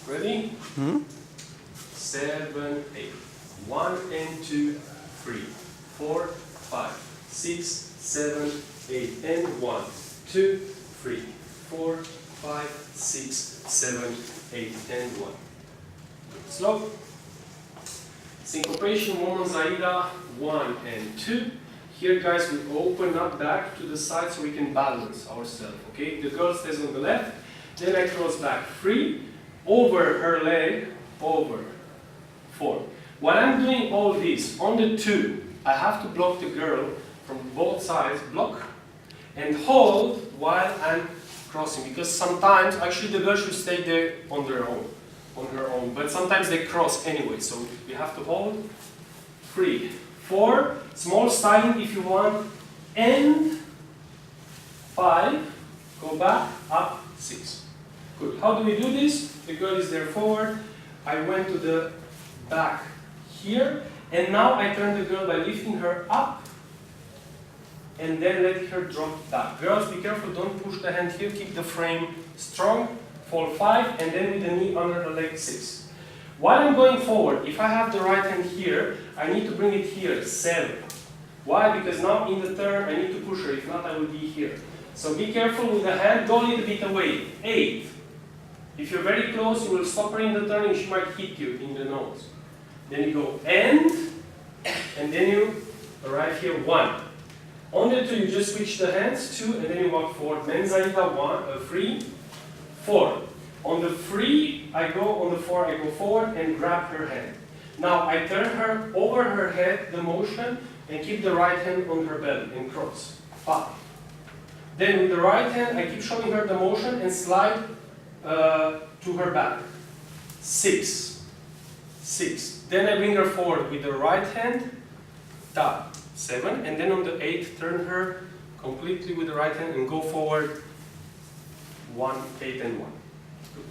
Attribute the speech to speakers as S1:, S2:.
S1: Ready? 7, 8. 1 and 2, 3, 4, 5, 6, 7, 8. And 1, 2, 3, 4, 5, 6, 7, 8. And 1. Slow. Syncopation, moment zaida, 1 and 2. Here, guys, we open up back to the side so we can balance ourselves. Okay, the girl stays on the left. Then I cross back 3 over her leg, over 4. While I'm doing all this on the 2, I have to block the girl from both sides, block, and hold while I'm crossing. Because sometimes, actually, the girl should stay there on her own. But sometimes they cross anyway, so we have to hold. 3, 4, small styling if you want, and 5, go back, up, 6. Good. How do we do this? The girl is there forward. I went to the back here, and now I turn the girl by lifting her up, and then let her drop back. Girls, be careful, don't push the hand here, keep the frame strong, fall 5, and then with the knee under the leg 6. While I'm going forward, if I have the right hand here, I need to bring it here, 7. Why? Because now in the turn I need to push her, if not I will be here. So be careful with the hand, go a little bit away, 8. If you're very close, you will stop her in the turn and she might hit you in the nose. Then you go and then you arrive here, 1. On the 2, you just switch the hands, 2, and then you walk forward. Menzaita, 3, 4. On the 3, I go, on the 4, I go forward and grab her hand. Now, I turn her over her head, the motion, and keep the right hand on her belly and cross. 5. Then with the right hand, I keep showing her the motion and slide to her back. 6. 6. Then I bring her forward with the right hand, tap. 7. And then on the 8, turn her completely with the right hand and go forward. 1, 8, and 1. Good.